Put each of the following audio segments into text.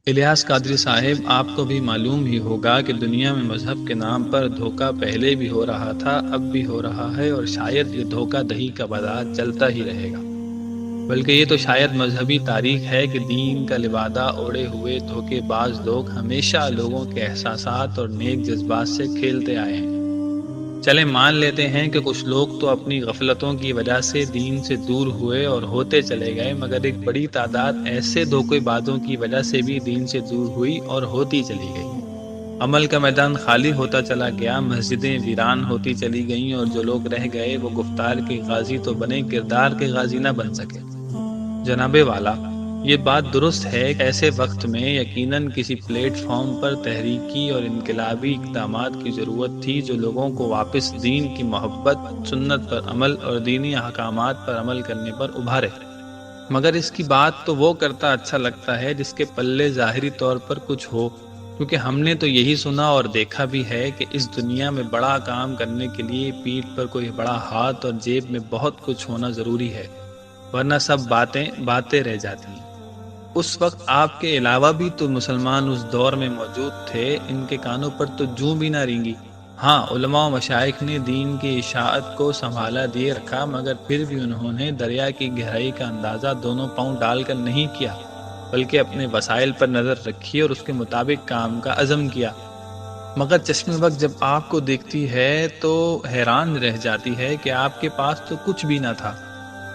الیاس قادری صاحب، آپ کو بھی معلوم ہی ہوگا کہ دنیا میں مذہب کے نام پر دھوکہ پہلے بھی ہو رہا تھا، اب بھی ہو رہا ہے، اور شاید یہ دھوکہ دہی کا بازار چلتا ہی رہے گا۔ بلکہ یہ تو شاید مذہبی تاریخ ہے کہ دین کا لبادہ اوڑھے ہوئے دھوکے باز لوگ ہمیشہ لوگوں کے احساسات اور نیک جذبات سے کھیلتے آئے ہیں۔ چلیں مان لیتے ہیں کہ کچھ لوگ تو اپنی غفلتوں کی وجہ سے دین سے دور ہوئے اور ہوتے چلے گئے، مگر ایک بڑی تعداد ایسے دھوکے بازوں کی وجہ سے بھی دین سے دور ہوئی اور ہوتی چلی گئی۔ عمل کا میدان خالی ہوتا چلا گیا، مسجدیں ویران ہوتی چلی گئیں، اور جو لوگ رہ گئے وہ گفتار کے غازی تو بنے، کردار کے غازی نہ بن سکے۔ جناب والا، یہ بات درست ہے کہ ایسے وقت میں یقیناً کسی پلیٹ فارم پر تحریکی اور انقلابی اقدامات کی ضرورت تھی جو لوگوں کو واپس دین کی محبت، سنت پر عمل اور دینی احکامات پر عمل کرنے پر ابھارے۔ مگر اس کی بات تو وہ کرتا اچھا لگتا ہے جس کے پلے ظاہری طور پر کچھ ہو، کیونکہ ہم نے تو یہی سنا اور دیکھا بھی ہے کہ اس دنیا میں بڑا کام کرنے کے لیے پیٹھ پر کوئی بڑا ہاتھ اور جیب میں بہت کچھ ہونا ضروری ہے، ورنہ سب باتیں باتیں رہ جاتی ہیں۔ اس وقت آپ کے علاوہ بھی تو مسلمان اس دور میں موجود تھے، ان کے کانوں پر تو جوں بھی نہ رینگی۔ ہاں، علماء و مشائخ نے دین کی اشاعت کو سنبھالا دیے رکھا، مگر پھر بھی انہوں نے دریا کی گہرائی کا اندازہ دونوں پاؤں ڈال کر نہیں کیا، بلکہ اپنے وسائل پر نظر رکھی اور اس کے مطابق کام کا عزم کیا۔ مگر چشم وقت جب آپ کو دیکھتی ہے تو حیران رہ جاتی ہے کہ آپ کے پاس تو کچھ بھی نہ تھا،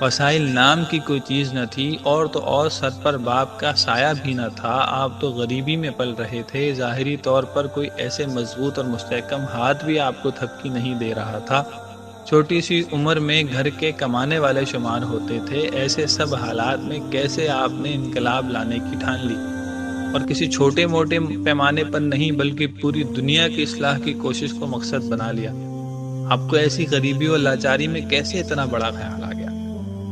وسائل نام کی کوئی چیز نہ تھی، اور تو اور سر پر باپ کا سایہ بھی نہ تھا۔ آپ تو غریبی میں پل رہے تھے، ظاہری طور پر کوئی ایسے مضبوط اور مستحکم ہاتھ بھی آپ کو تھپکی نہیں دے رہا تھا۔ چھوٹی سی عمر میں گھر کے کمانے والے شمار ہوتے تھے۔ ایسے سب حالات میں کیسے آپ نے انقلاب لانے کی ٹھان لی، اور کسی چھوٹے موٹے پیمانے پر نہیں بلکہ پوری دنیا کی اصلاح کی کوشش کو مقصد بنا لیا؟ آپ کو ایسی غریبی اور لاچاری میں کیسے اتنا بڑا خیال آ گیا؟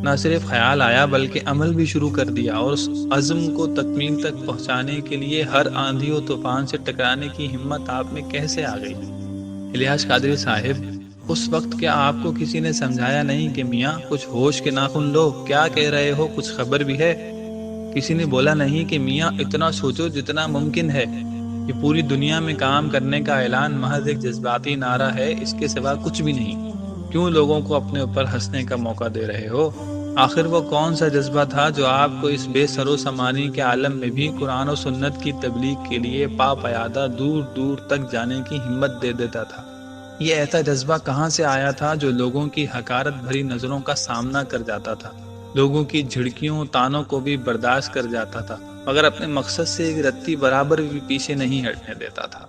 نہ صرف خیال آیا بلکہ عمل بھی شروع کر دیا، اور اس عزم کو تکمیل تک پہنچانے کے لیے ہر آندھی و طوفان سے ٹکرانے کی ہمت آپ میں کیسے آ گئی؟ الیاس قادری صاحب، اس وقت کیا آپ کو کسی نے سمجھایا نہیں کہ میاں کچھ ہوش کے ناخن لو، کیا کہہ رہے ہو، کچھ خبر بھی ہے؟ کسی نے بولا نہیں کہ میاں اتنا سوچو جتنا ممکن ہے، یہ پوری دنیا میں کام کرنے کا اعلان محض ایک جذباتی نعرہ ہے، اس کے سوا کچھ بھی نہیں؟ کیوں لوگوں کو اپنے اوپر ہنسنے کا موقع دے رہے ہو؟ آخر وہ کون سا جذبہ تھا جو آپ کو اس بے سر و سامانی کے عالم میں بھی قرآن و سنت کی تبلیغ کے لیے پا پیادہ دور دور تک جانے کی ہمت دے دیتا تھا؟ یہ ایسا جذبہ کہاں سے آیا تھا جو لوگوں کی حقارت بھری نظروں کا سامنا کر جاتا تھا، لوگوں کی جھڑکیوں تانوں کو بھی برداشت کر جاتا تھا، مگر اپنے مقصد سے ایک رتی برابر بھی پیچھے نہیں ہٹنے دیتا تھا؟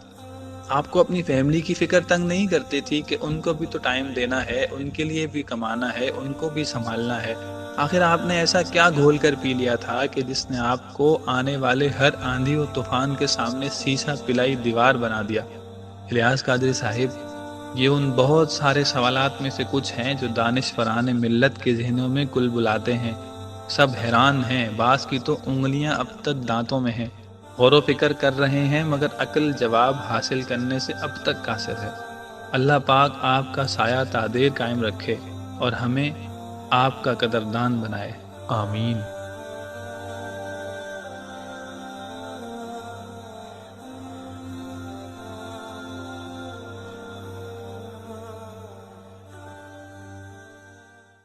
آپ کو اپنی فیملی کی فکر تنگ نہیں کرتی تھی کہ ان کو بھی تو ٹائم دینا ہے، ان کے لیے بھی کمانا ہے، ان کو بھی سنبھالنا ہے؟ آخر آپ نے ایسا کیا گھول کر پی لیا تھا کہ جس نے آپ کو آنے والے ہر آندھی و طوفان کے سامنے سیسا پلائی دیوار بنا دیا؟ الیاس قادری صاحب، یہ ان بہت سارے سوالات میں سے کچھ ہیں جو دانشوران ملت کے ذہنوں میں کل بلاتے ہیں۔ سب حیران ہیں، بعض کی تو انگلیاں اب تک دانتوں میں ہیں، غور و فکر کر رہے ہیں، مگر عقل جواب حاصل کرنے سے اب تک قاصر ہے۔ اللہ پاک آپ کا سایہ تا دیر قائم رکھے اور ہمیں آپ کا قدردان بنائے، آمین۔